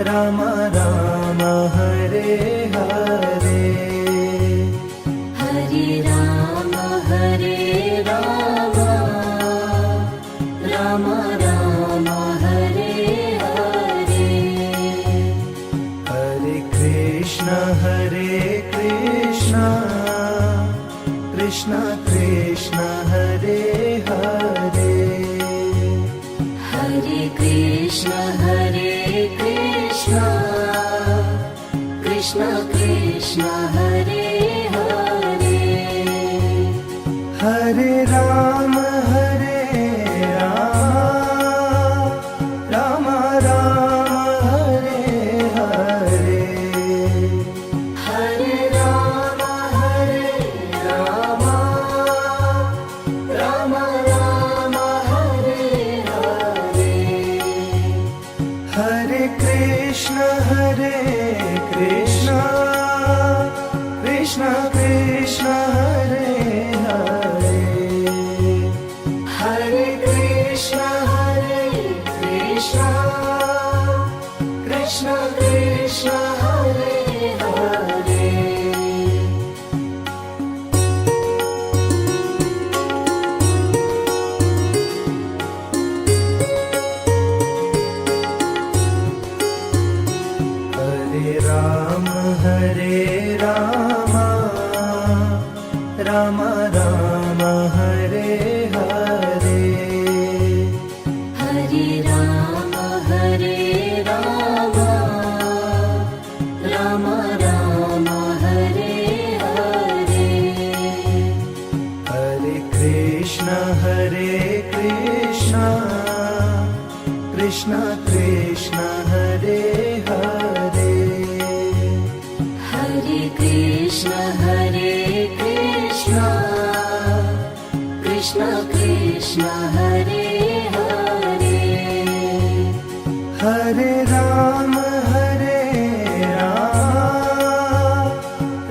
Ram Ram Hare Hare, Hare Ram Ram Ram Hare Hare. Hare Krishna Krishna Krishna Hare Hare, Hare Krishna Krishna Krishna Hare Hare. Hare Ram Ram Ram Hare Hare, Hare Ram Ram Ram Hare Hare. Hare Krishna Krishna Krishna Hare Hare, Hare Krishna Krishna Krishna Hare Hare. Hare Ram Ram Ram Hare Hare, Hare Ram Ram Ram Hare Hare. Hare Krishna Krishna Krishna Hare Hare, Hare Krishna Krishna Krishna Hare Hare. Hare Ram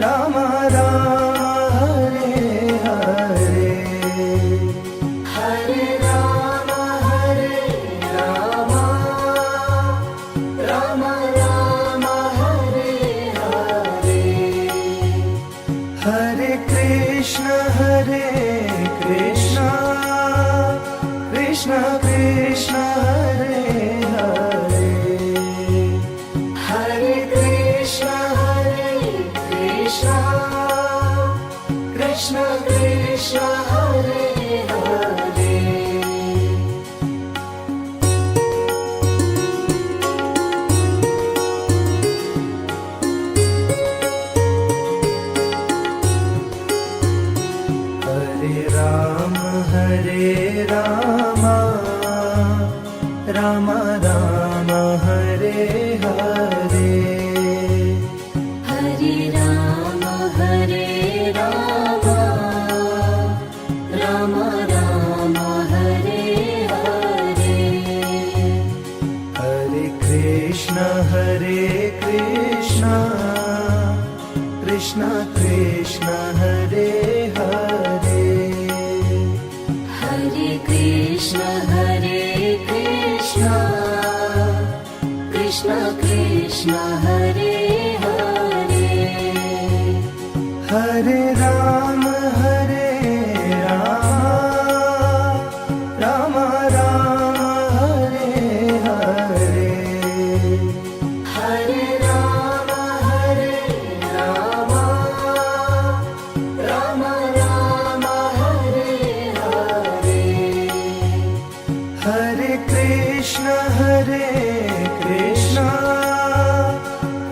Ram Ram Hare Hare, Hare Ram Ram Ram Hare Hare. Hare Krishna Krishna Krishna Hare Hare, Hare Krishna Krishna Krishna Hare Hare. Hare Ram Ram Ram Hare Hare, Hare Ram Ram Ram Hare Hare. Hare Krishna Krishna Krishna Hare Hare, Hare Krishna Krishna Krishna Hare Hare. Hare Ram Ram Ram Hare Hare, Hare Ram Ram Ram Hare Hare. Hare Krishna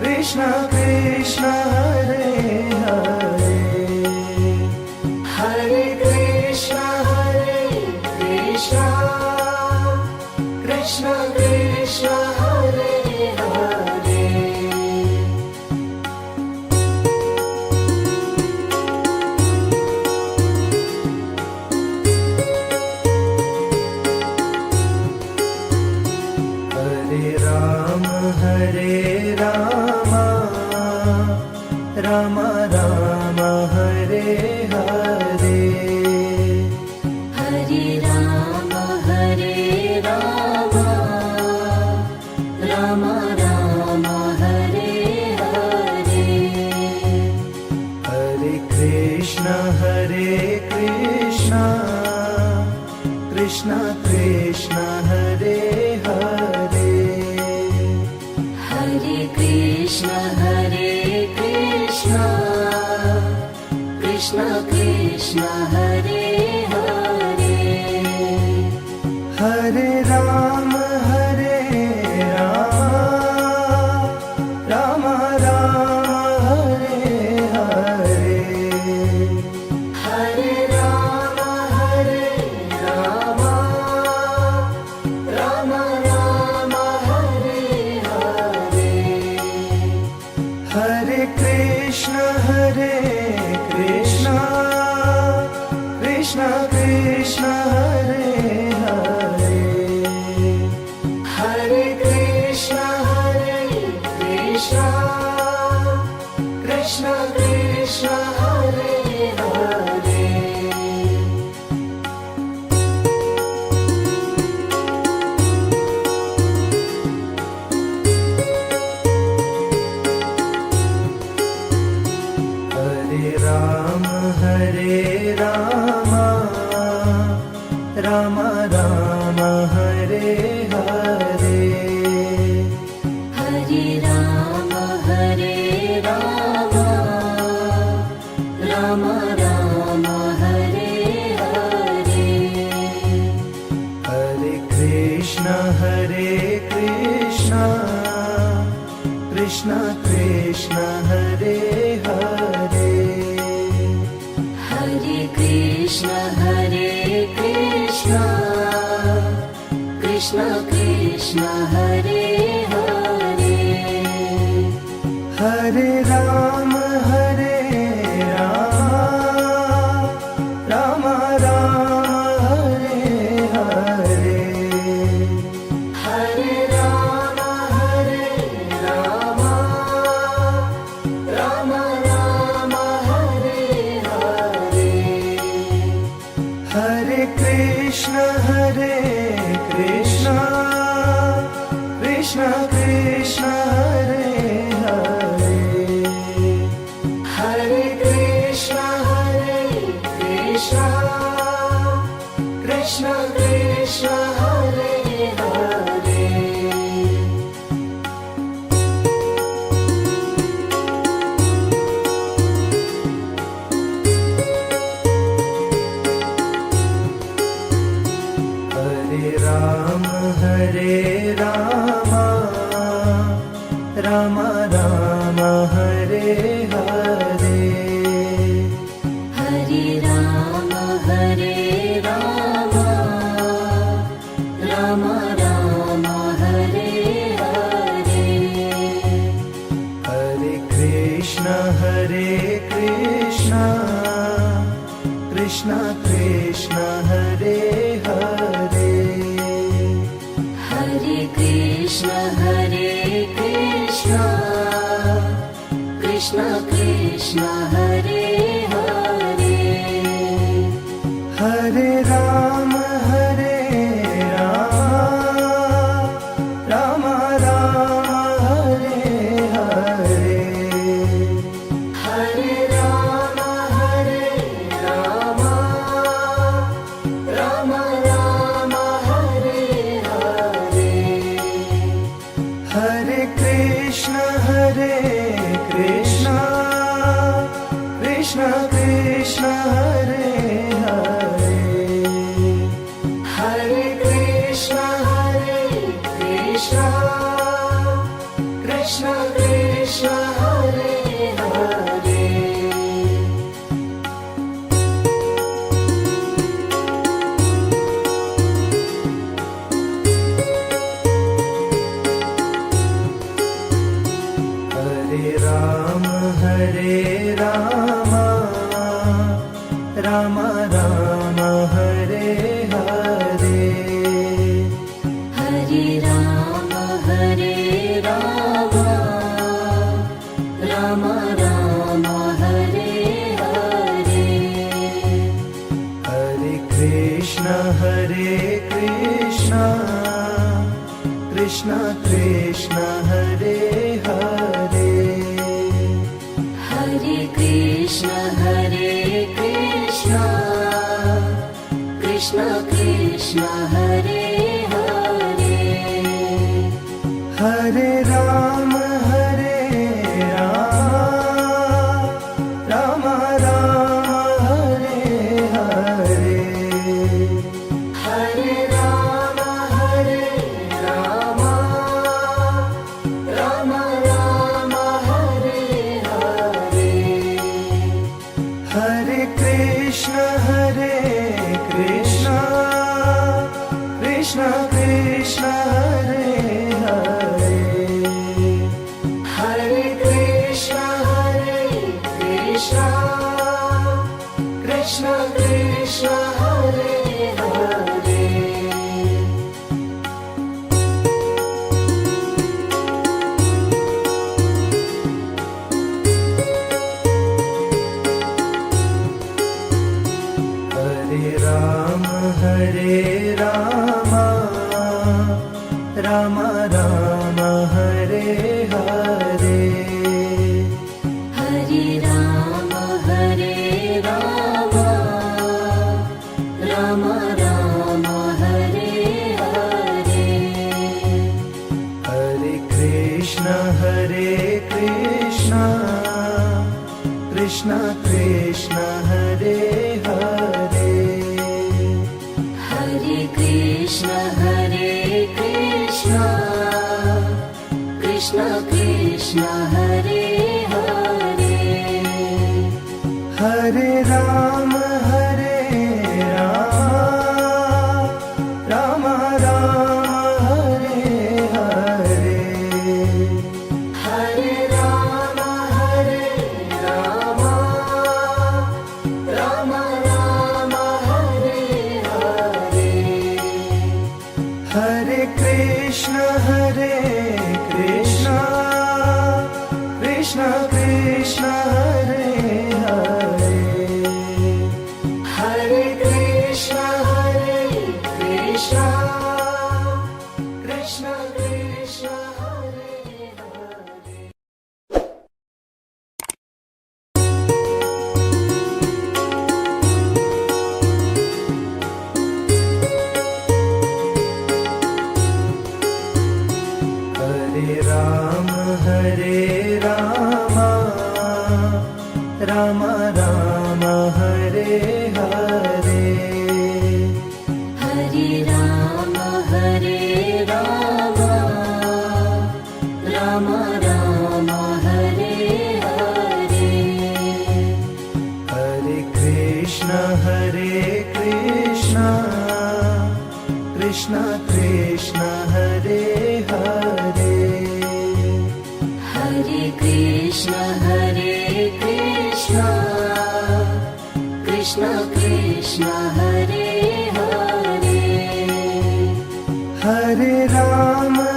Krishna Krishna Hare Hare, Hare Krishna Krishna Krishna Hare Hare. Hare Ram Ram Ram Hare Hare, Hare Ram Ram Ram Hare Hare Hare Krishna Krishna Krishna Hare Hare Hare Krishna Krishna Krishna Hare Hare Hare Ram Ram Ram Hare Hare Hare Ram Ram Ram Hare Hare Hare Krishna Krishna Krishna Hare Hare Hare Krishna Krishna Krishna Hare Hare Hare Ram Ram Ram Hare Hare Hare Ram Ram Ram Hare Hare Hare Krishna Krishna Krishna Hare Hare Hare Krishna Krishna Krishna Hare Hare Hare Ram Ram Ram Hare Hare Hare Ram Ram Ram Hare Hare Hare Krishna Krishna Krishna Hare Hare Hare Krishna Krishna Krishna Hare Hare Hare Ram Ram Ram Hare Hare Hare Ram Ram Ram Hare Hare Hare Krishna Krishna Krishna Hare Hare Hare Krishna Krishna Krishna Hare Hare Hare Ram Ram Ram Hare Hare Hare Ram Ram Ram Hare Hare Hare Krishna Krishna Krishna Hare Hare Hare Krishna Krishna Krishna Hare Hare Hare Ram Ram Ram Hare Hare Hare Ram Ram Ram Hare Hare Hare Krishna Krishna Krishna Hare Hare Hare Krishna Hare Krishna Krishna Krishna Hare Hare Hare Rama Rama Rama Hare Hare Hare Rama Rama Rama Hare Hare Hare Krishna Krishna Krishna Hare Hare Hare Krishna Krishna Krishna Hare Hare Hare Rama Rama Rama Hare Hare Hare Rama Rama Rama Hare Hare Hare Krishna Krishna Krishna Hare Hare Hare Krishna Krishna Krishna Hare Hare Hare Rama Rama Rama Hare Hare Hare Rama Rama Rama Hare Hare Hare Krishna Krishna Krishna Hare Hare Hare Krishna Krishna Krishna Hare Hare Hare Rama Rama Rama Hare Hare Hare Rama Rama Rama Hare Hare Hare Krishna Krishna Krishna Hare Hare Hare Krishna Krishna Krishna Hare Hare Hare Rama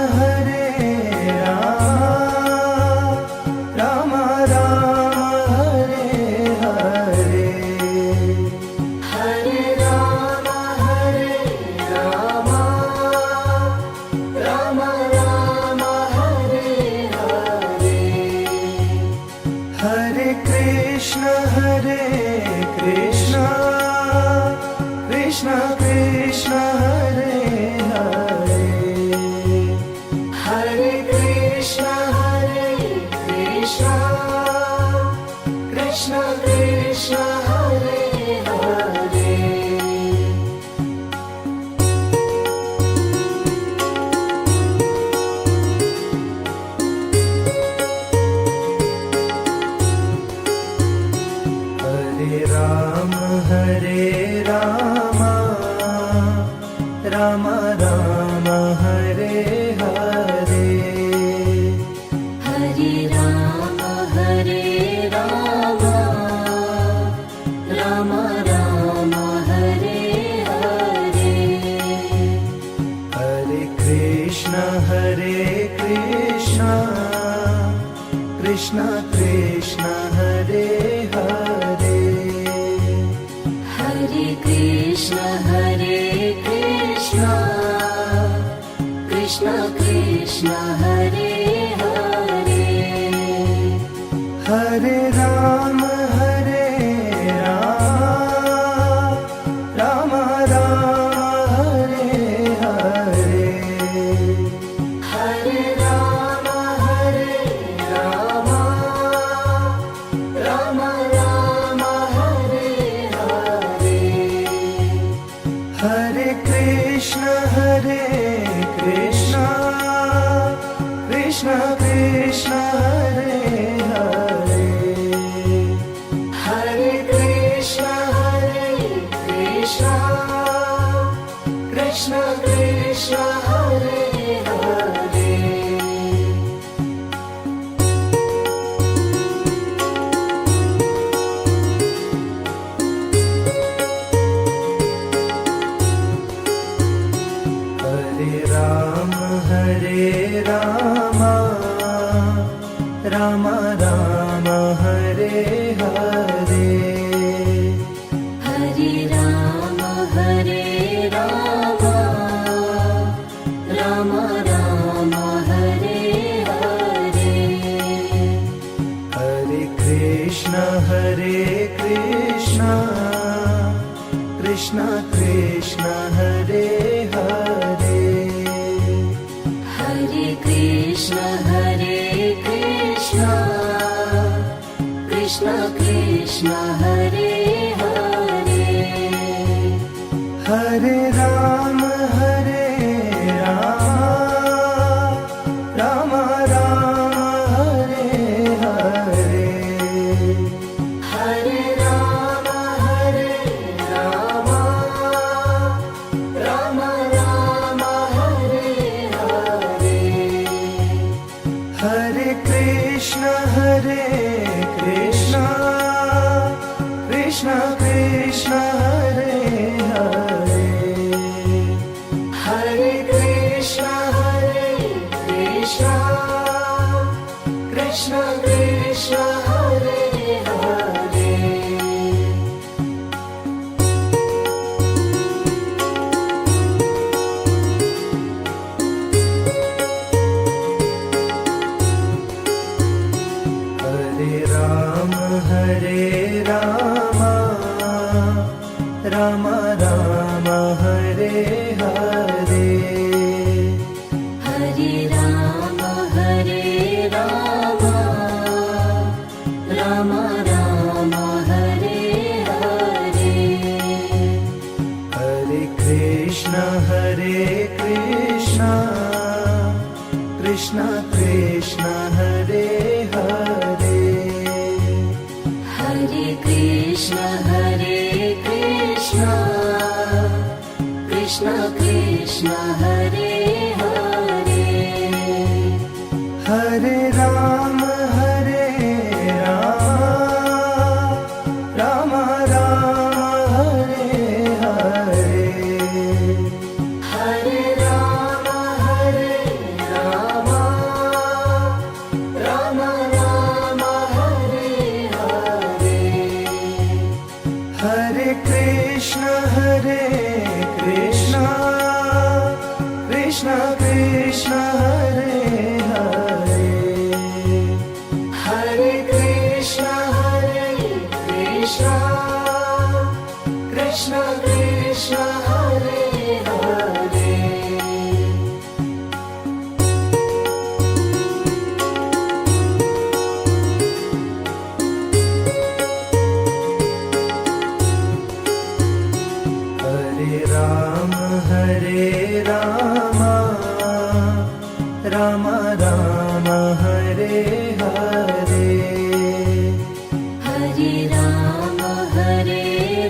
Rama Rama Hare Hare Hare Rama Rama Rama Hare Hare Hare Krishna Krishna Krishna Hare Hare Hare Krishna Krishna Hare Hare Hare Rama Rama Rama Hare Hare Hare Rama Rama Rama Hare Hare Hare Krishna Krishna Hare Hare Hare Krishna Krishna Krishna Krishna Hare Hare Hare Ram Ram Ram Hare Hare Hare Ram Ram Ram Ram Hare Hare Hare Krishna Krishna Krishna Hare Hare Hare Krishna Krishna Krishna Hare Hare Hare Ram Ram Ram Hare Hare Hare Ram Ram Ram Hare Hare Hare Krishna Krishna Krishna Hare Hare Hare Krishna Krishna Krishna Hare Hare Hare Ram Ram Ram Hare Hare Hare Ram Ram Ram Hare Hare Hare Krishna Krishna Krishna Hare Hare Hare Krishna Krishna Krishna Hare Hare Hare Ram Ram Ram Hare Hare Hare Ram Ram Ram Hare Hare Hare Krishna Krishna Krishna Hare Hare Hare Krishna Krishna Krishna Hare Hare Hare Ram Ram Ram Hare Hare Hare Ram Ram Ram Hare Hare Hare Krishna Krishna Krishna Hare Hare Hare Krishna Krishna Krishna Hare Hare Hare Ram Ram Ram Hare Hare Hare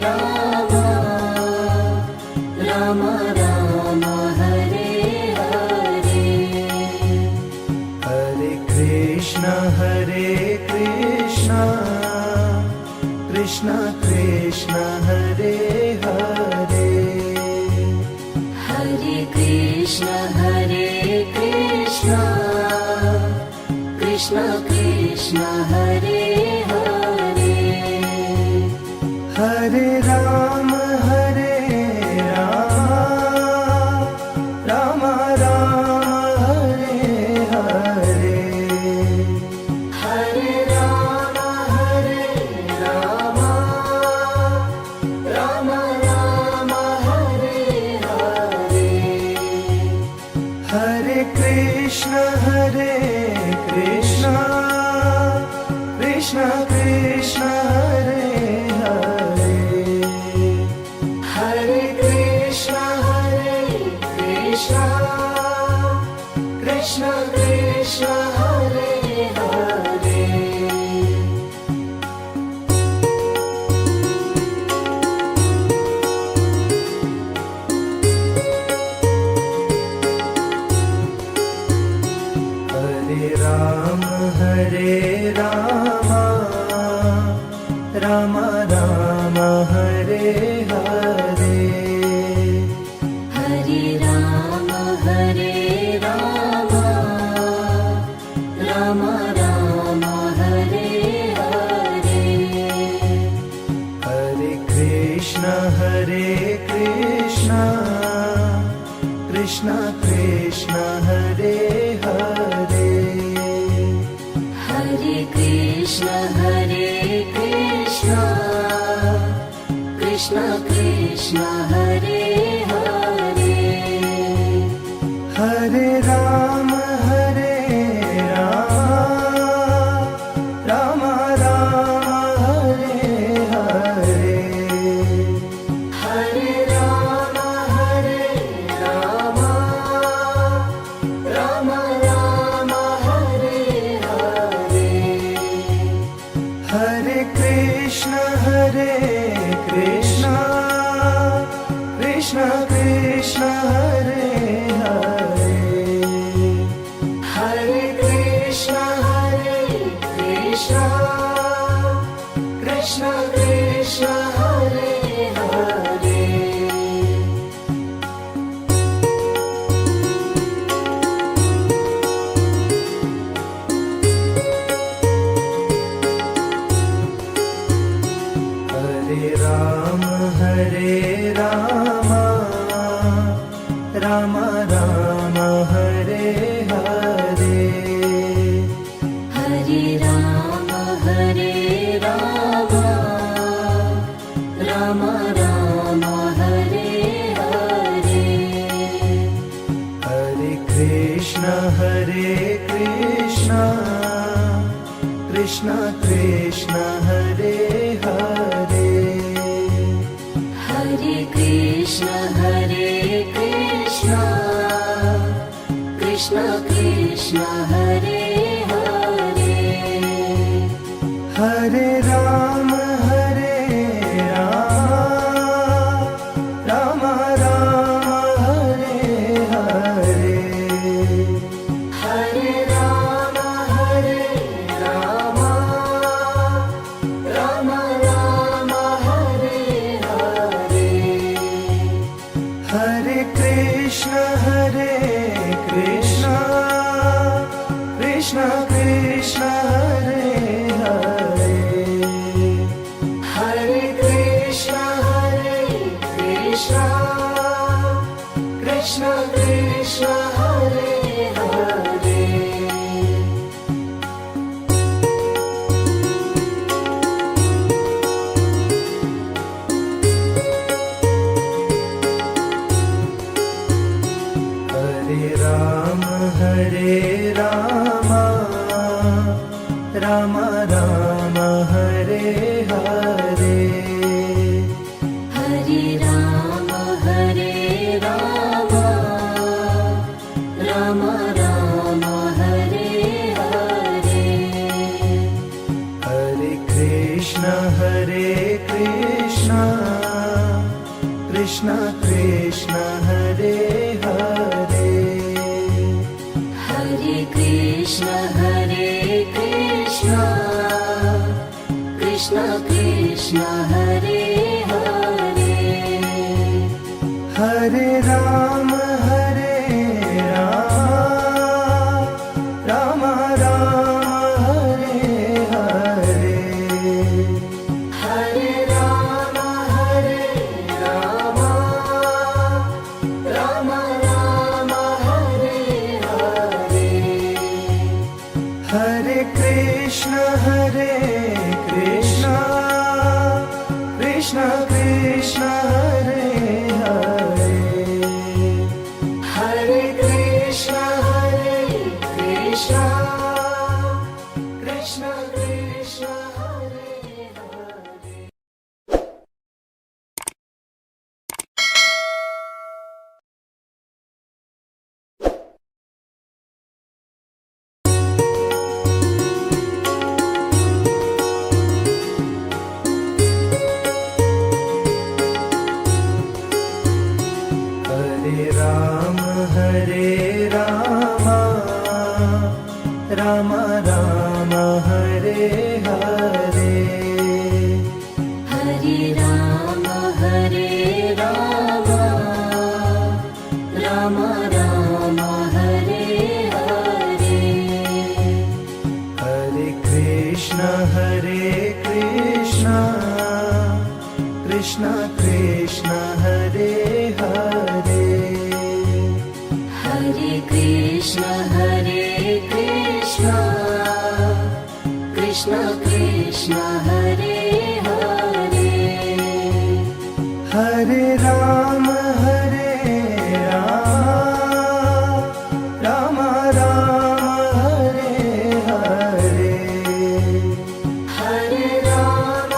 Ram Ram Ram Hare Hare Hare Krishna Krishna Krishna Hare Hare Hare Krishna Krishna Krishna Hare Hare Hare Ram Ram Ram Hare Ram Hare Ram Ram Ram Hare Hare Hare Ram Ram Ram Hare Hare Hare Krishna Krishna Krishna Hare Hare Hare Krishna Krishna Krishna Hare Hare Hare Ram Ram Ram Hare Hare Hare Ram Ram Ram Hare Hare Hare Krishna Krishna Krishna Hare Hare Hare Krishna Krishna Krishna Hare Hare Hare Ram Ram Ram Hare Hare Hare Ram Ram Ram Hare Hare Hare Krishna Krishna Krishna Hare Hare Hare Krishna Krishna Krishna Hare Hare Hare Ram Ram Ram Hare Hare Hare Ram Ram Ram Hare Hare Hare Krishna Krishna Krishna Hare Hare Hare Krishna Krishna Krishna Hare Hare Hare Ram Ram Ram Hare Hare Hare Ram Ram Ram Hare Hare Hare Krishna Krishna Krishna Hare Hare Hare Krishna Krishna Krishna Hare Hare Hare Ram Ram Ram Hare Hare Hare Ram Ram Ram Hare Hare Hare Krishna Krishna Krishna Hare Hare Hare Krishna Krishna Krishna Hare Hare Ram Hare Hare Hare Ram Ram Ram Hare Hare Hare Krishna Krishna Krishna Hare Hare Hare Krishna Krishna Krishna Hare Hare Hare Ram Ram Ram Hare Hare Hare Ram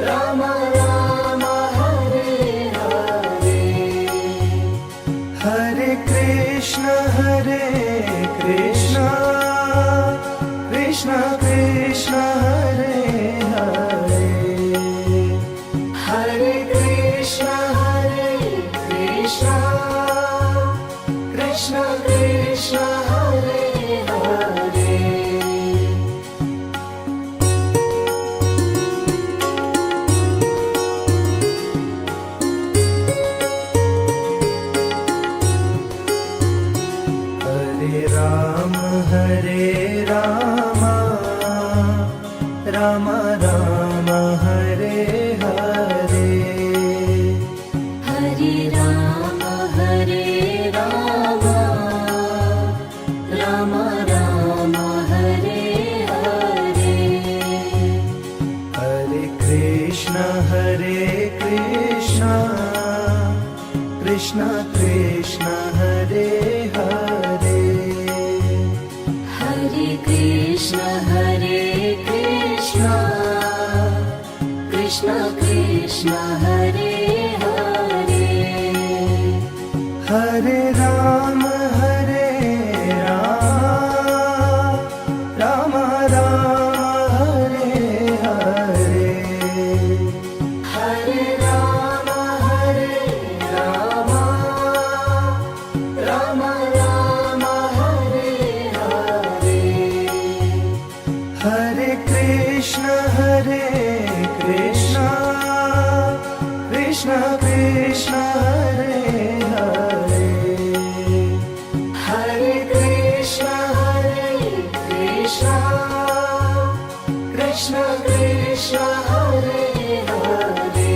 Ram Ram Hare Hare Hare Krishna Krishna Krishna Hare Hare Hare Krishna Krishna Krishna Hare Hare Hare Ram Ram Ram Hare Hare Hare Ram Ram Ram Hare Hare Hare Krishna Krishna Krishna Hare Hare Hare Krishna Krishna Krishna Hare Hare Hare Ram Ram Ram Hare Hare Hare Ram Ram Ram Hare Hare Hare Krishna Krishna Krishna Hare Hare Hare Krishna Krishna Krishna Hare Hare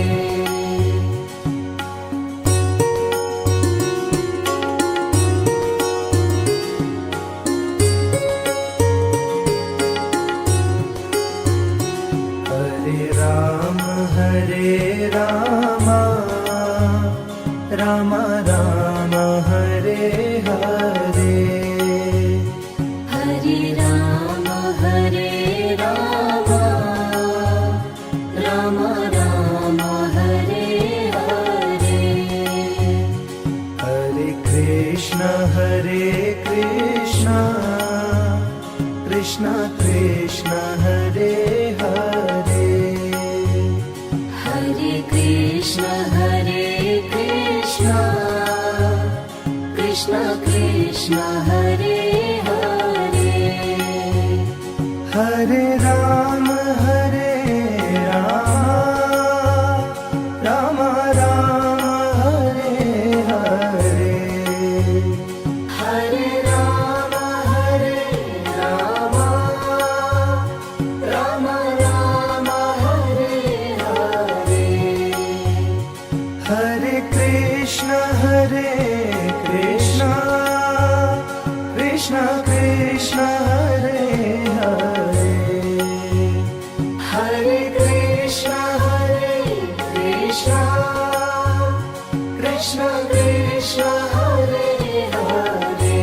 Hare Ram Ram Ram Hare Hare Hare Ram Ram Ram Hare Hare Hare Krishna Krishna Krishna Hare Hare Hare Krishna Krishna Krishna Hare Hare Hare Ram Ram Ram Hare Hare Hare Ram Ram Ram Hare Hare Hare Krishna Krishna Krishna Hare Hare Hare Krishna Krishna Krishna Hare Hare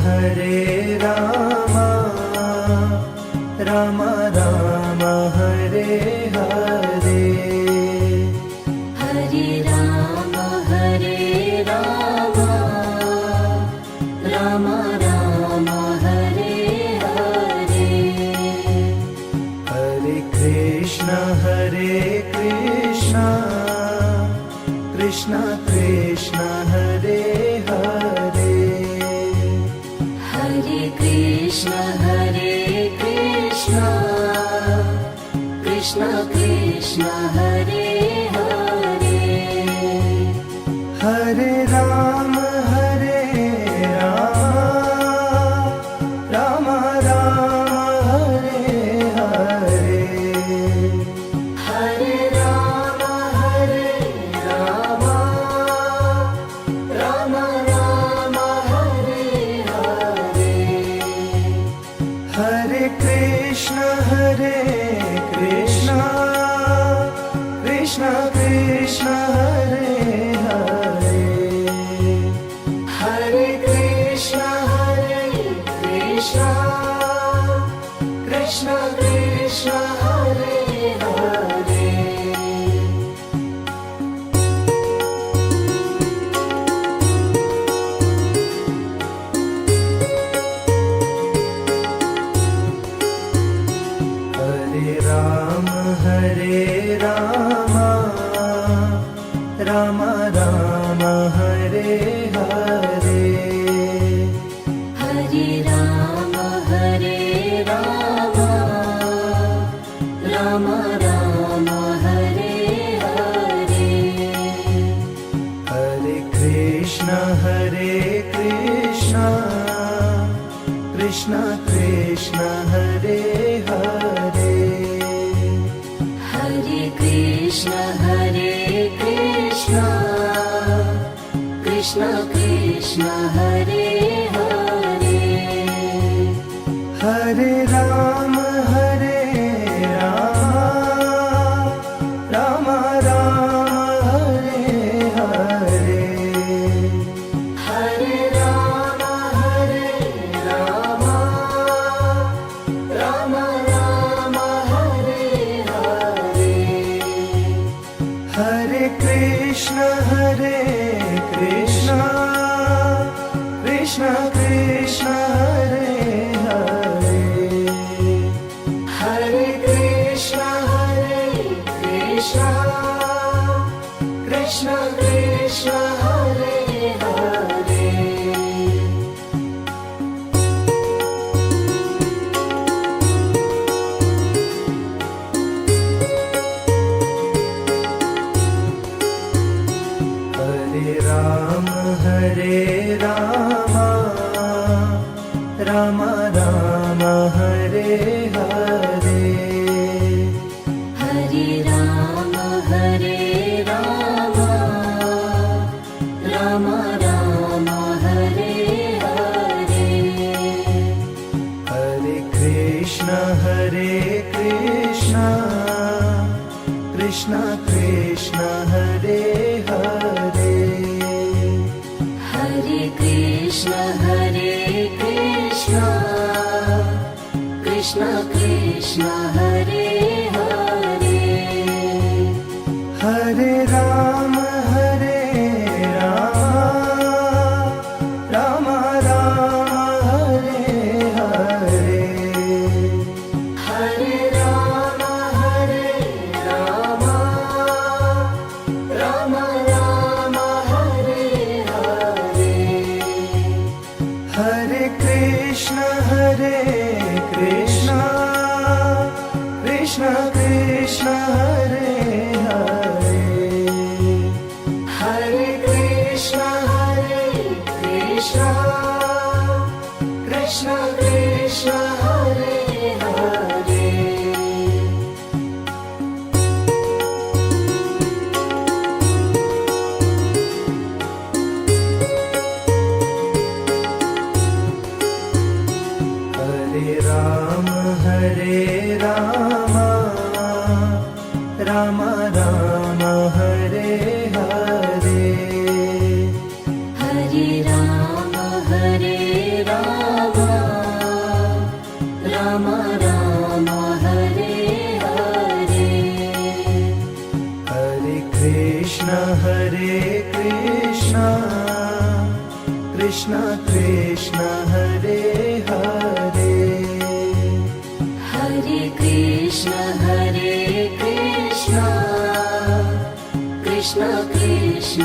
Hare Ram Ram Ram Hare Hare Hare Ram Ram Ram Hare Krishna Krishna Hare Hare Hare Krishna Krishna Krishna Hare Hare Hare Ram Ram Ram Hare Hare Hare Ram Ram Ram Hare Hare Hare Krishna Krishna Krishna Hare Hare Hare Krishna Krishna Krishna Hare Hare Hare Ram Ram Ram Hare Hare Hare Ram Ram Ram Hare Hare Hare Krishna Krishna Krishna Hare Hare Hare Krishna Krishna Krishna Hare Hare Hare Ram Ram Ram Hare Hare Hare Ram Ram Ram Hare Hare Hare Krishna Krishna Krishna Hare Hare Hare Krishna Krishna Krishna Hare Hare Hare Ram Ram Ram Hare Hare Hare Ram Ram Ram Hare Hare Hare Krishna Krishna Krishna Hare Hare Hare Krishna Krishna Krishna Hare Hare Hare Ram Ram Ram Hare Hare Hare Ram Ram Ram Hare Hare Hare Krishna Krishna Krishna Hare Hare Hare Krishna Krishna Krishna Hare Hare Hare Ram Ram Ram Hare Hare Hare Ram Ram Ram Hare Hare Hare Krishna Krishna Krishna Hare Hare Hare Krishna Krishna Krishna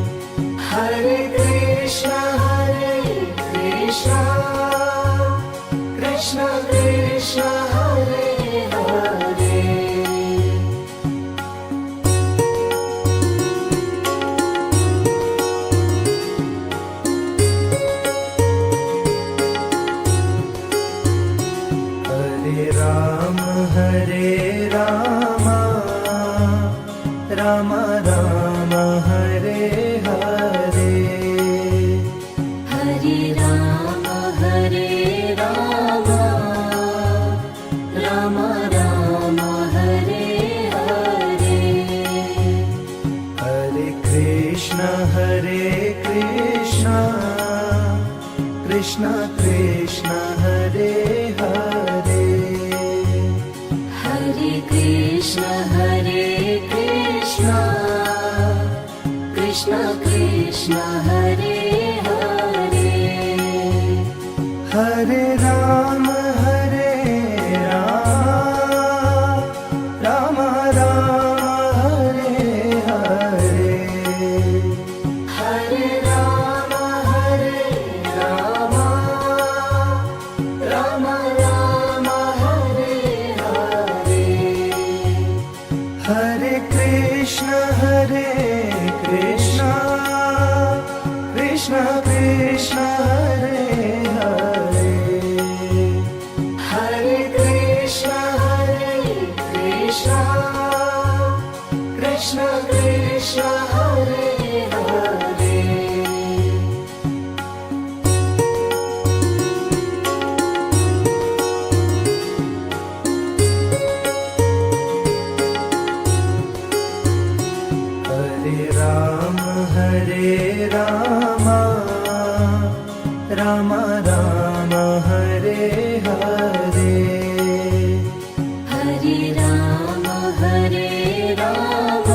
Hare Krishna, Krishna Krishna, Hare Hare. Hare Rama, Rama Rama, Hare Hare. Hare Rama, Rama Rama, Hare Hare. Hare Krishna, Krishna Krishna, Hare Hare. Hare Krishna, Krishna Krishna, Hare Hare. Hare Rama, Rama Rama, Hare Hare. Hare Rama, Rama Rama, Hare Hare. Hare Krishna, Krishna Krishna, Hare Hare. Ram Ram Hare Hare Hare Ram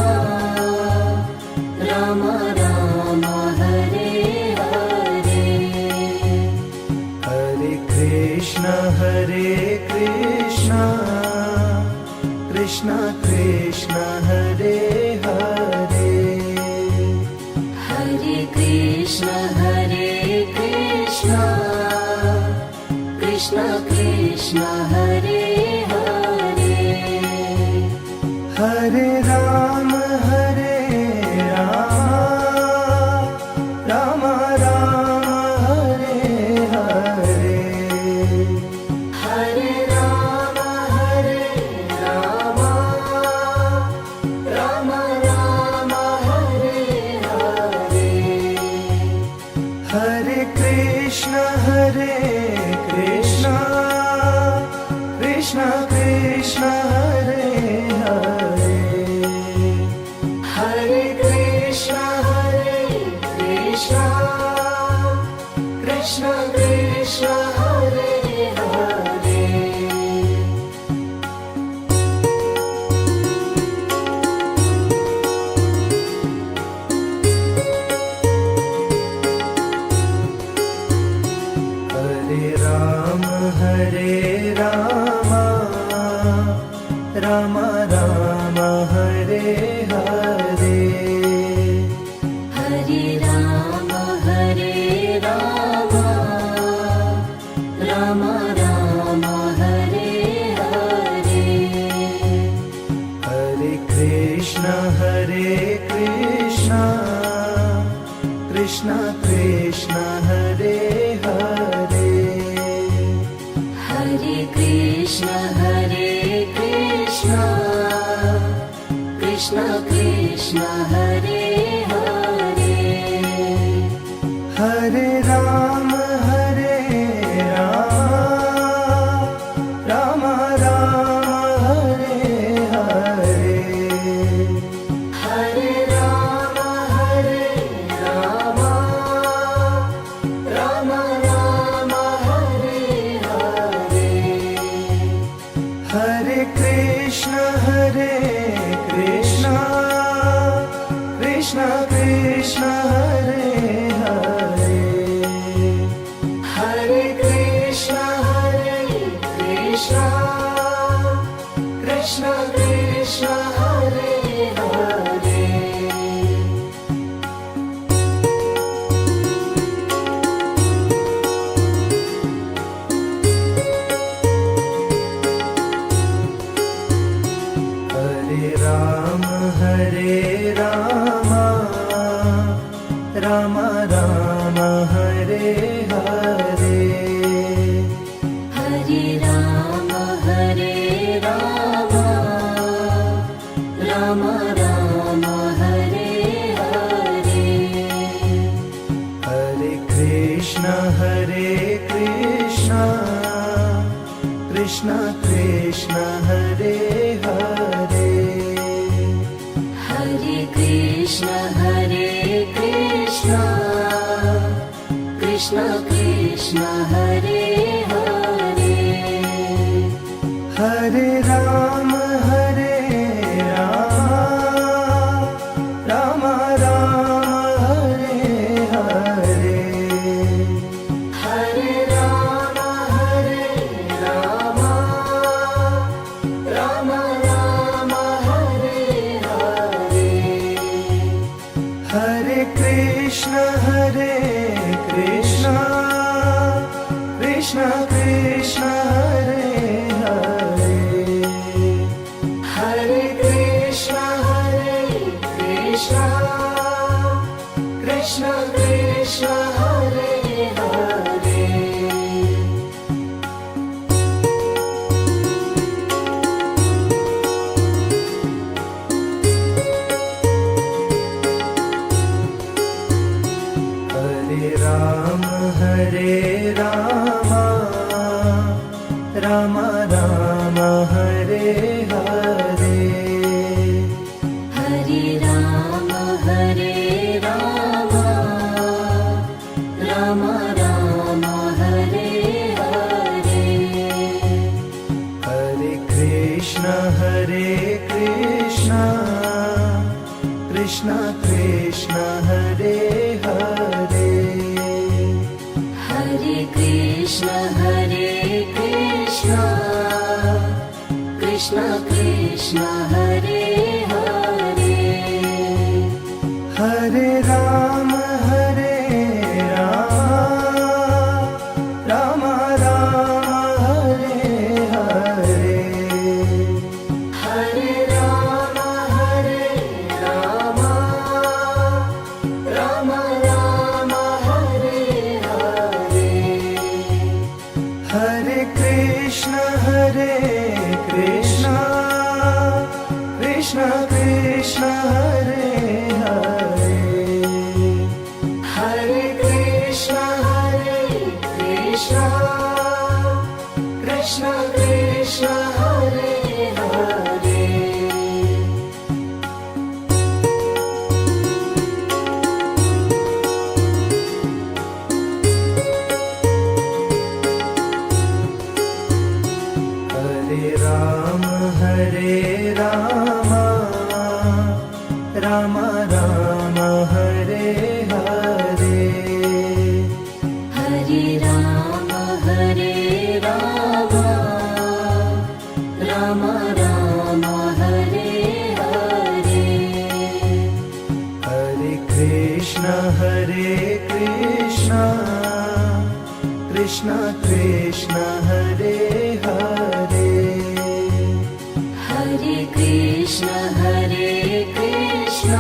Ram Ram Hare Hare Hare Krishna Krishna Krishna Hare Hare Hare Krishna Krishna Krishna Hare Hare Hare Ram Ram Ram Hare Hare Hare Ram Ram Ram Hare Hare Hare Krishna Krishna Krishna Hare Hare Hare Krishna Krishna Krishna Hare Hare Hare Ram Ram Ram Hare Hare Hare Ram Ram Ram Hare Hare Hare Krishna Krishna Krishna Hare Hare Hare Krishna Krishna Krishna Hare Hare Hare Ram Ram Ram Hare Hare Hare Ram Ram Ram Hare Hare Hare Krishna Krishna Krishna Hare Hare Hare Krishna Krishna Krishna Hare Hare Hare Ram Ram Ram Hare Hare Hare Ram Ram Ram Hare Hare Hare Krishna Krishna Krishna Hare Hare Hare Krishna Krishna Krishna Hare Hare Hare Ram Ram Ram Hare Hare Hare Ram Ram Ram Hare Hare Hare Krishna Krishna Krishna Hare Hare Hare Krishna Krishna Krishna Hare Hare Hare Ram Ram Ram Hare Hare Hare Ram Ram Ram Krishna Krishna Krishna Hare Hare Hare Ram Ram Ram Hare Hare Hare Ram Ram Ram Hare Hare Hare Krishna Krishna Krishna Hare Hare Hare Krishna Krishna Krishna Hare Hare Hare Ram Ram Ram Hare Hare Hare Ram Ram Ram Hare Hare Hare Krishna Krishna Krishna Hare Hare Hare Krishna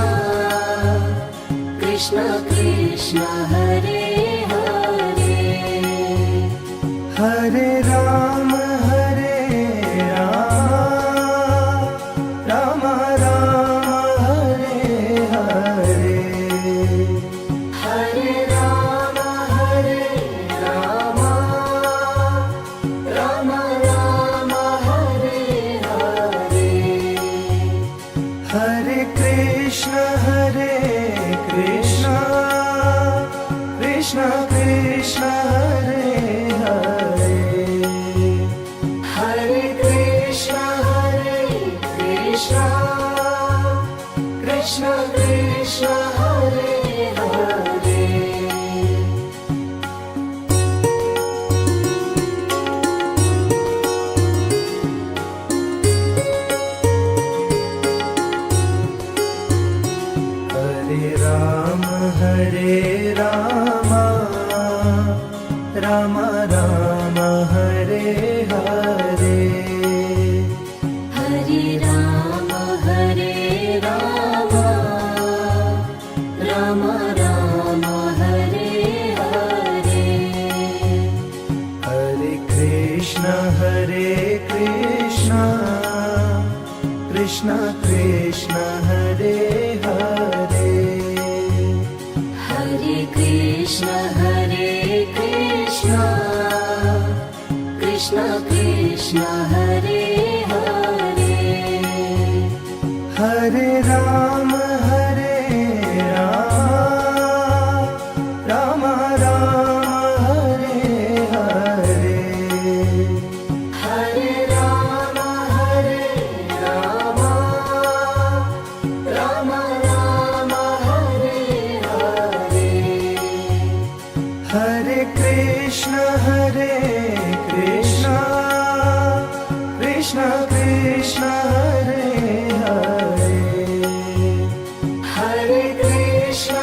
Krishna Krishna Hare Hare Hare Ram Ram Ram Hare Hare Hare Ram Ram Ram Hare Hare Hare Krishna Krishna Krishna Hare Hare Hare Krishna Krishna Krishna Hare Hare Hare Ram Ram Ram Hare Hare Hare Ram Ram Ram Hare Hare Hare Krishna Krishna Krishna Hare Hare Hare Krishna Krishna Krishna Hare Hare Hare Ram Ram Ram Hare Hare Hare Ram Ram Ram Hare Hare Hare Krishna Krishna Krishna Hare Hare Hare Krishna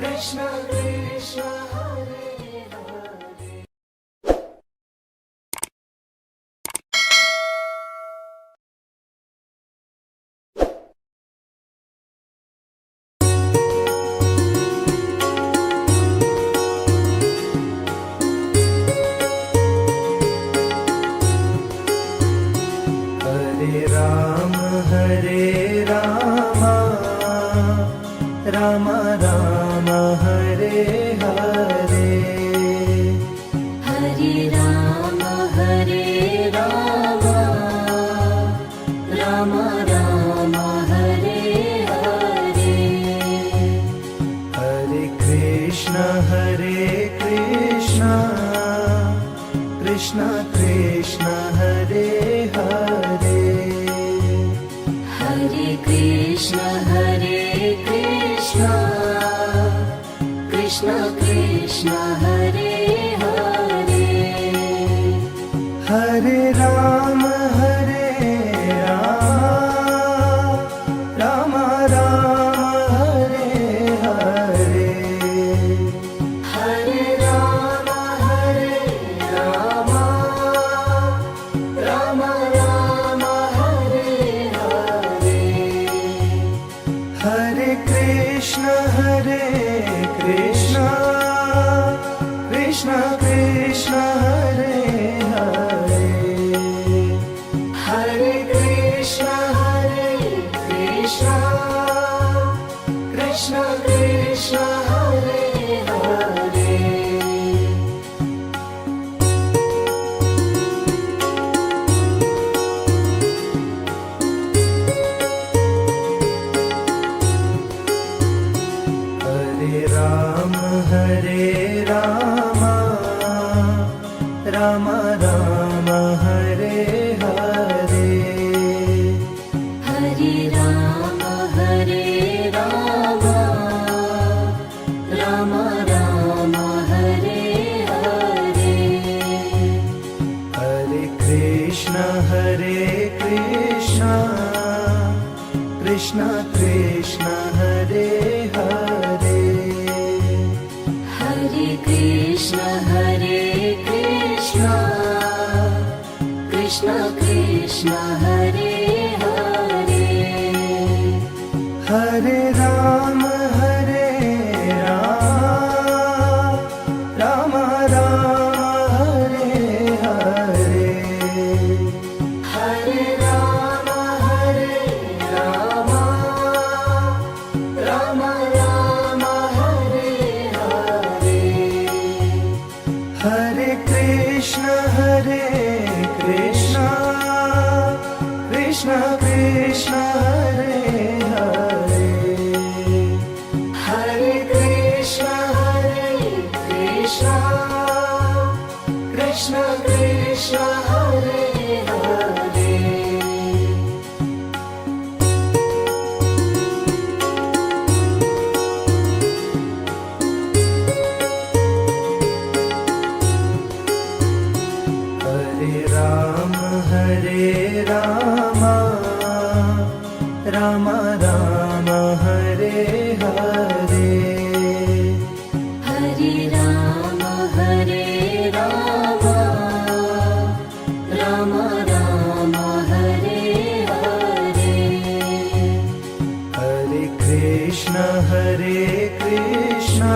Krishna Krishna Hare Hare Hare Ram Ram Ram Hare Hare Hare Ram Ram Ram Hare Hare Hare Krishna Krishna Krishna Hare Hare Hare Krishna Krishna Krishna Hare Hare Hare Rama Rama Rama Hare Hare Hare Rama Rama Rama Hare Hare Hare Krishna Krishna Krishna Hare Hare Hare Krishna Krishna Krishna Hare Hare Hare Rama Rama Rama Hare Hare Hare Rama Rama Rama Hare Hare Hare Krishna Krishna Krishna Hare Hare Hare Krishna Krishna Krishna Hare Hare Hare Rama Rama Rama Hare Hare Hare Rama Rama Rama Hare Hare Hare Krishna Krishna Krishna Hare Hare Hare Krishna Krishna Krishna Hare Hare Hare Rama Rama Rama Hare Hare Hare Rama Rama Rama Hare Hare Hare Krishna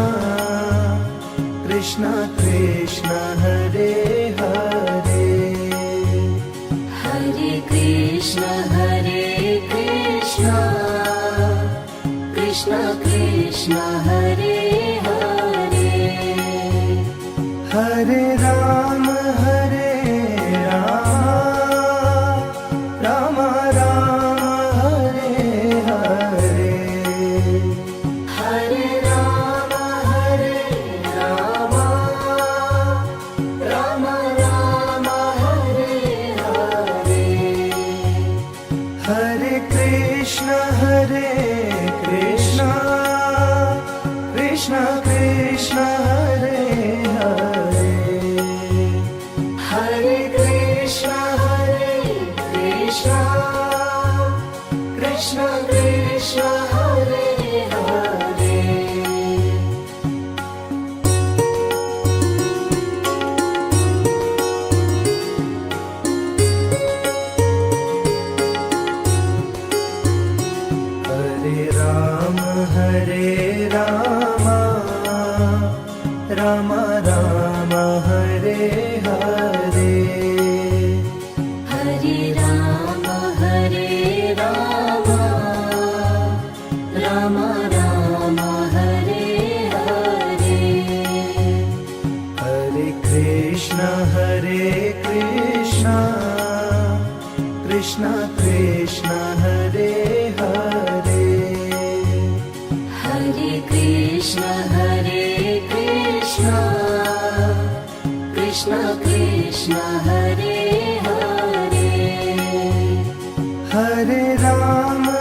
Krishna Krishna Hare Hare Hare Krishna Krishna Krishna Hare Hare Hare Rama Rama Rama Hare Hare Hare Rama Rama Rama Hare Hare Hare Krishna Krishna Krishna Hare Hare Hare Krishna Krishna Krishna Hare Hare Hare Rama Rama Rama Hare Hare Hare Rama Rama Rama Hare Hare Hare Krishna Krishna Krishna Hare Hare Hare Krishna Krishna Krishna Hare Hare Hare Rama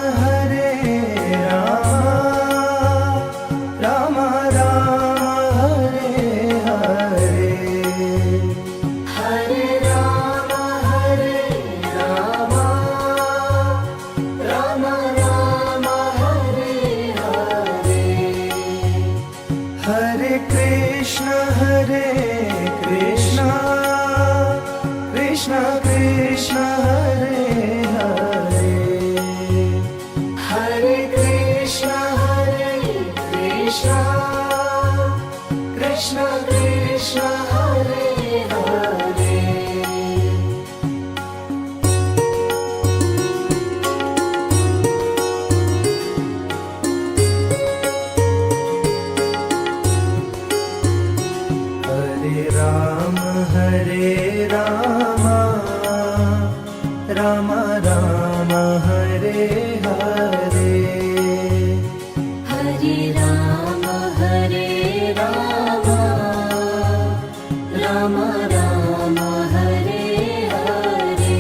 Rama Hare Krishna, Krishna Krishna, Hare Hare, Hare Krishna, Krishna Krishna, Hare Hare. Hare Rama, Rama Rama, Hare Hare, Hare Rama, Rama Rama, Hare Hare.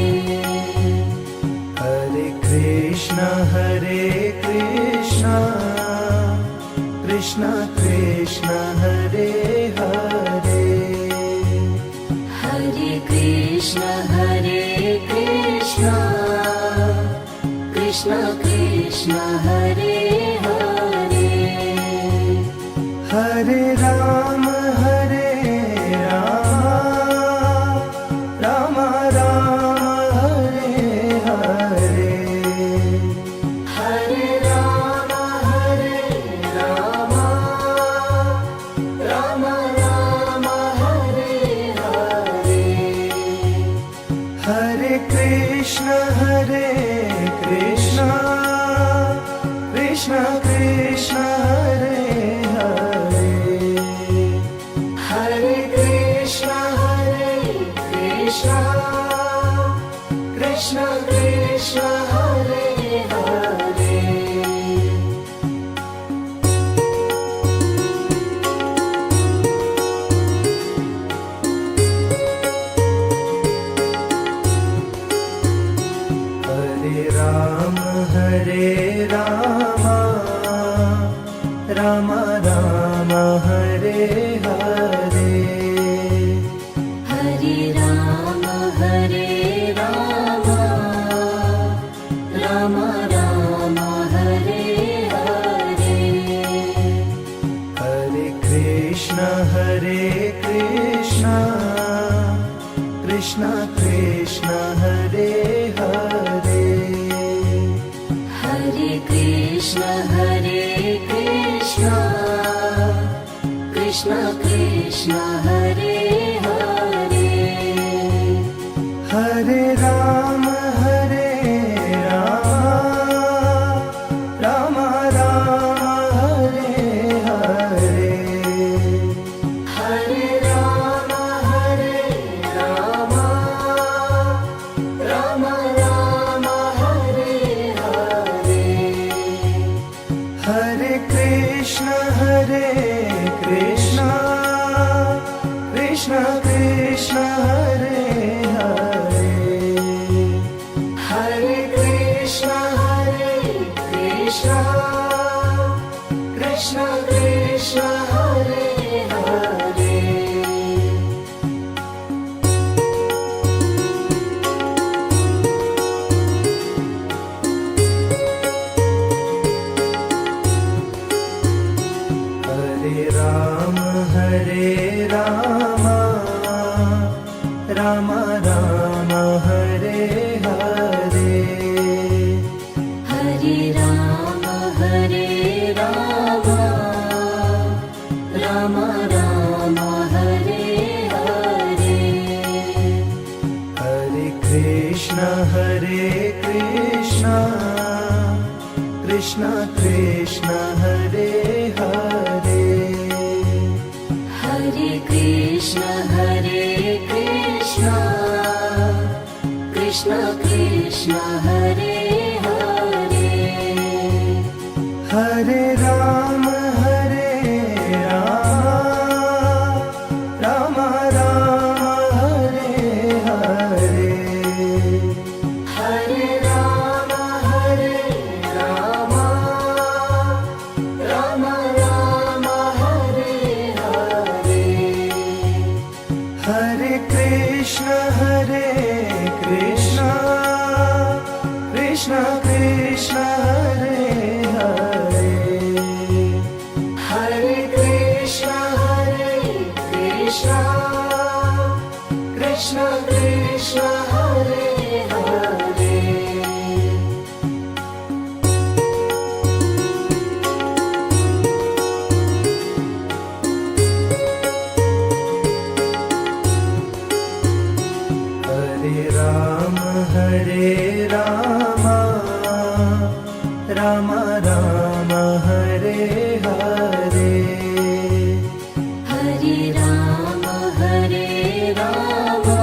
Hare Krishna, Krishna Krishna, Hare Hare, Hare Krishna, Krishna Krishna, Hare Hare. Hare Rama, Rama Rama, Hare Hare, Hare Rama, Rama Rama, Hare Hare. Hare Krishna, Krishna Krishna, Hare Hare, Hare Krishna, Krishna Krishna, Hare Hare. Hare Rama, Rama Rama, Hare Hare, Hare Rama, Rama Rama, Hare Hare. Hare Krishna, Krishna Krishna, Hare Hare, Hare Krishna, Krishna Krishna, Hare Hare. Hare Rama, Rama Rama, Hare Hare, Hare Rama, Rama Rama, Hare Hare. Hare Krishna, Krishna Krishna, Hare Hare, Hare Krishna, Krishna Krishna, Hare Hare. Hare Rama, Rama Rama, Hare Hare, Hare Rama, Rama Rama, Hare Hare. Hare Krishna, Krishna Krishna, Hare Hare, Hare Krishna, Krishna Krishna, Hare Hare. Hare Rama, Rama Rama, Hare Hare, Hare Rama, Rama Rama, Hare Hare. Hare Krishna, Krishna Krishna Hare Hare Hare Rama Rama Rama Hare Hare Hare Rama Hare Rama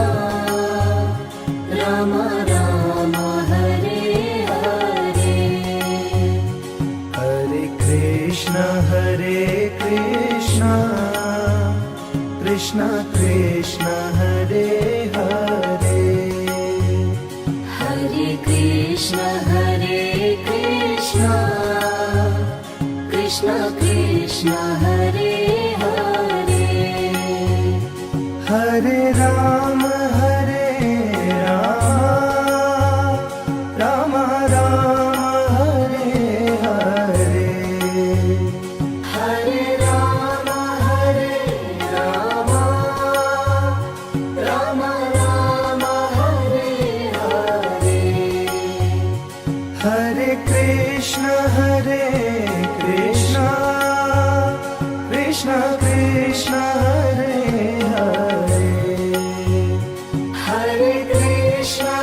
Rama Rama Hare Hare Hare Krishna Krishna Krishna Hare Hare Hare Krishna Krishna Krishna Hare Hare Hare Rama Rama Rama Hare Hare Hare Rama Rama Rama Hare Hare Hare Krishna Krishna Krishna Hare Hare Hare Krishna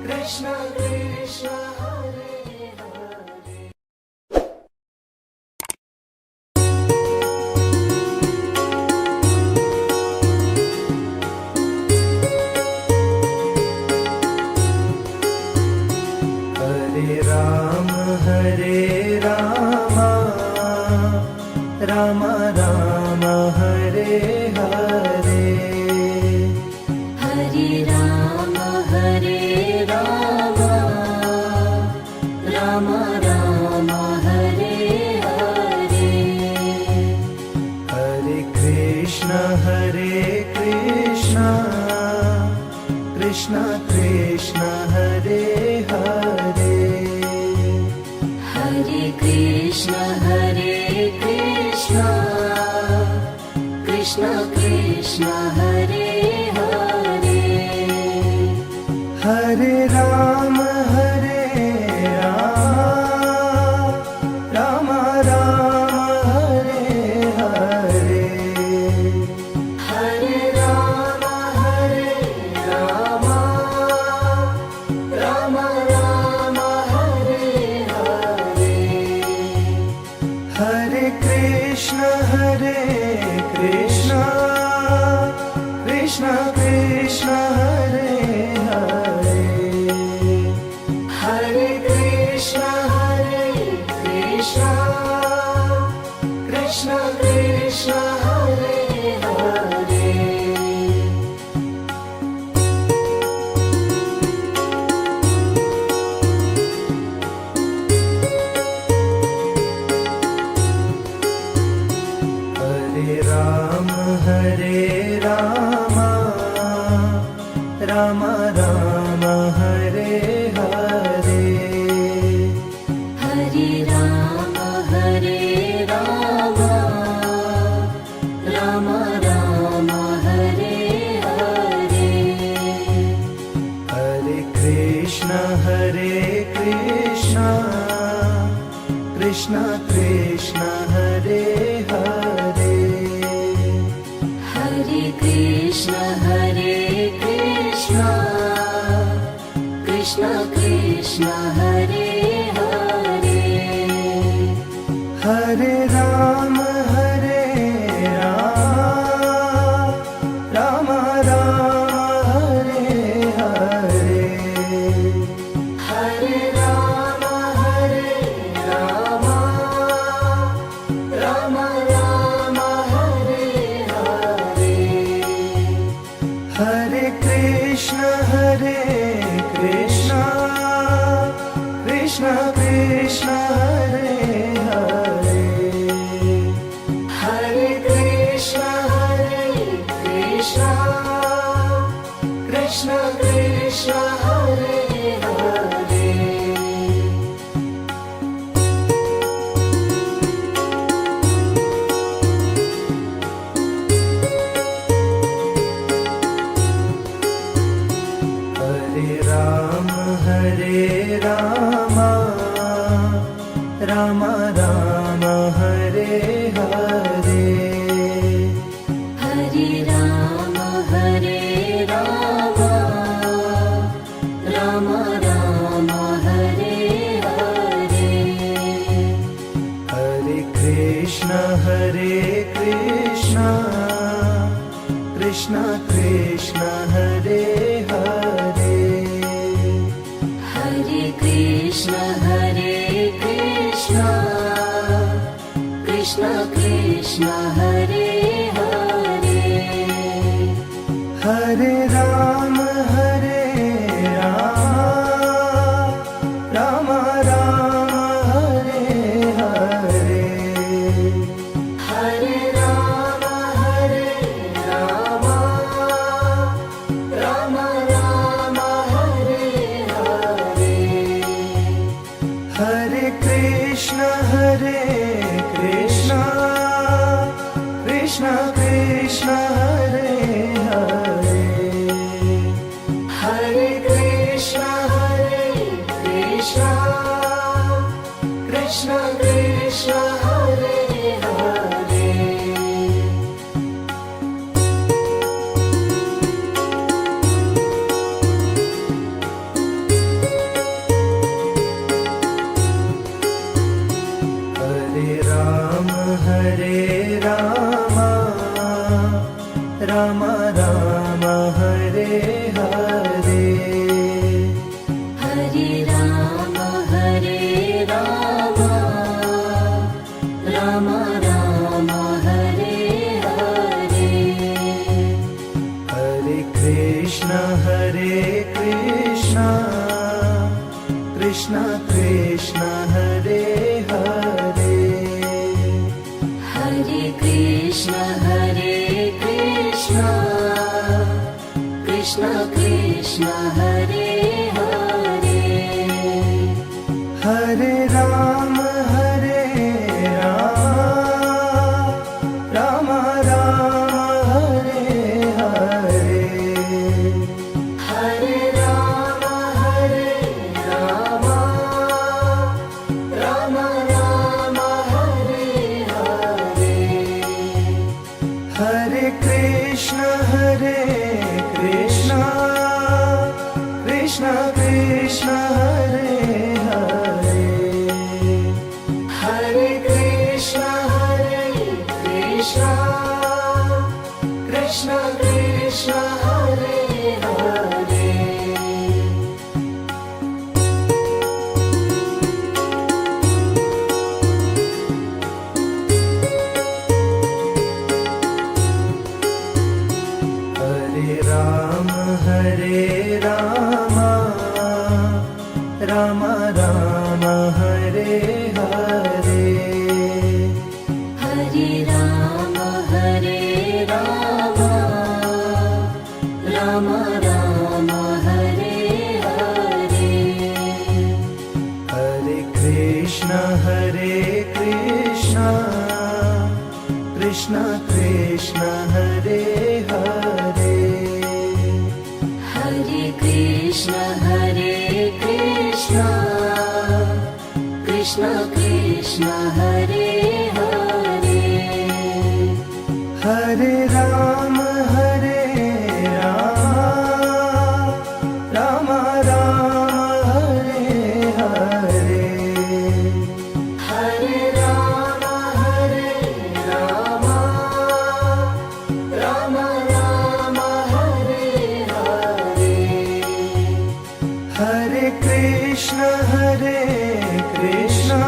Krishna Krishna Hare Hare Hare Rama Rama Rama Hare Hare Hare Rama Rama Rama Hare Hare Hare Krishna Krishna Krishna Hare Hare Hare Krishna Krishna Krishna Hare Hare Hare Rama Rama Rama Hare Hare Hare Rama Rama Rama Hare Hare Hare Krishna Krishna Krishna Hare Hare Hare Krishna Krishna Krishna Hare Hare Hare Rama Rama Rama Hare Hare Hare Rama Rama Rama Hare Hare Hare Krishna Krishna Krishna Hare Hare Hare Krishna Krishna Krishna Hare Hare Hare Rama Rama Rama Hare Hare Hare Rama Rama Rama Hare Hare Hare Krishna Krishna Krishna Hare Hare Hare Krishna Krishna Krishna Hare Hare Krishna Krishna Krishna Hare Hare Hare Krishna Krishna Krishna Hare Hare Hare Ram Ram Ram Hare Hare Hare Ram Ram Ram Hare Hare Hare Krishna Krishna Krishna Hare Hare Hare Krishna Krishna Krishna Hare Hare Hare Ram Ram Ram Hare Hare Hare Ram Ram Ram Hare Hare Hare Krishna Krishna Krishna Hare Hare Hare Krishna Krishna Krishna Hare Hare Hare Ram Ram Ram Hare Hare Hare Ram Ram Ram Hare Hare Hare Krishna Krishna Krishna Hare Hare Hare Krishna Krishna Krishna Hare Hare Hare Ram Ram Ram Hare Hare Hare Ram Ram Ram Hare Hare Hare Krishna Krishna Krishna Hare Hare Hare Krishna Krishna Krishna Hare Hare Hare Ram Ram Ram Hare Hare Hare Ram Ram Ram Hare Hare Hare Krishna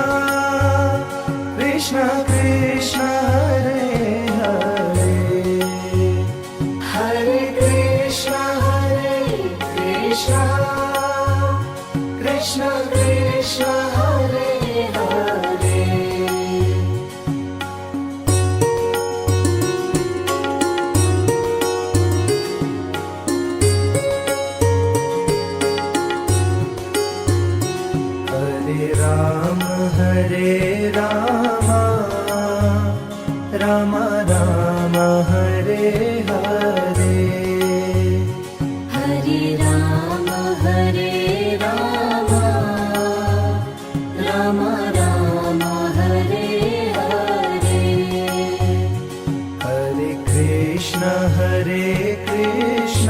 Krishna Krishna Hare Hare Hare Krishna Krishna Krishna Hare Hare Hare Ram Ram Ram Hare Hare Hare Ram Ram Ram Hare Hare Hare Krishna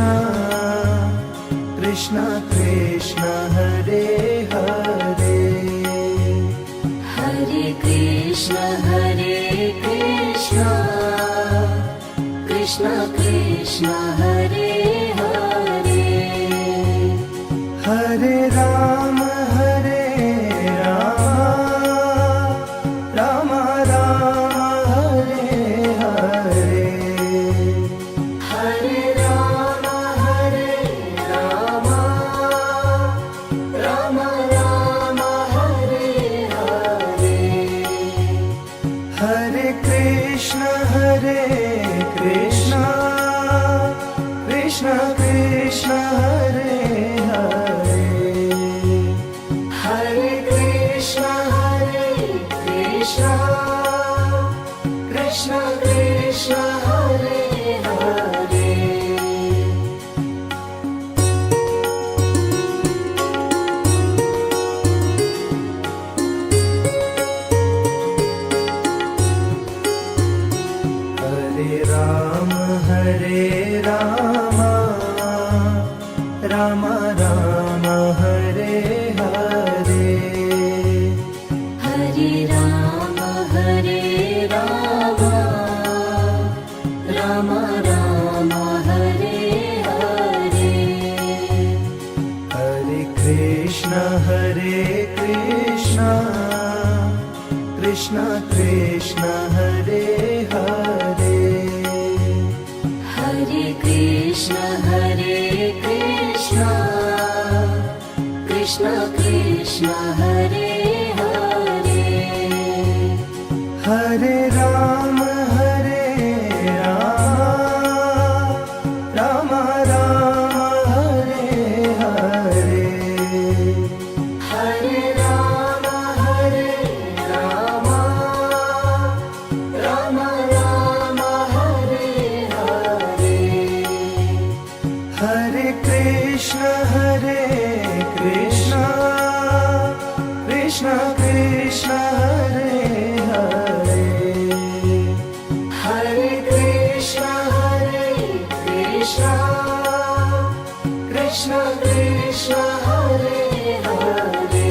Krishna Krishna Hare Hare Hare Krishna Krishna Krishna Hare Hare Hare Rama Rama Rama Hare Hare Hare Rama Rama Rama Hare Hare Hare Krishna Krishna Krishna Hare Hare Hare Krishna Krishna Krishna Hare Hare Hare Rama Rama Rama Hare Hare Hare Rama Rama Rama Hare Hare Hare Krishna Krishna Krishna Hare Hare Hare Krishna Krishna Krishna Hare Hare Hare Rama Rama Rama Hare Hare Hare Rama Rama Rama Hare Hare Hare Krishna Krishna Krishna Hare Hare Hare Krishna Krishna Krishna Hare Hare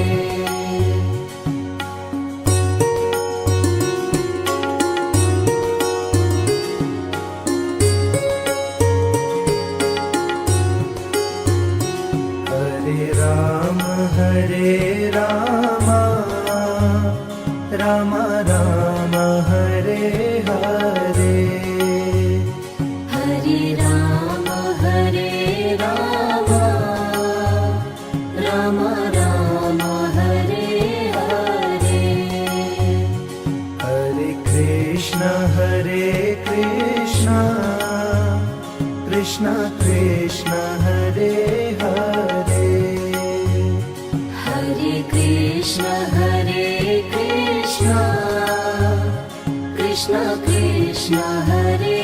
Hare Rama Rama Rama Hare Hare Hare Rama Rama Rama Hare Hare Hare Krishna Krishna Krishna Hare Hare Hare Krishna Krishna Krishna Hare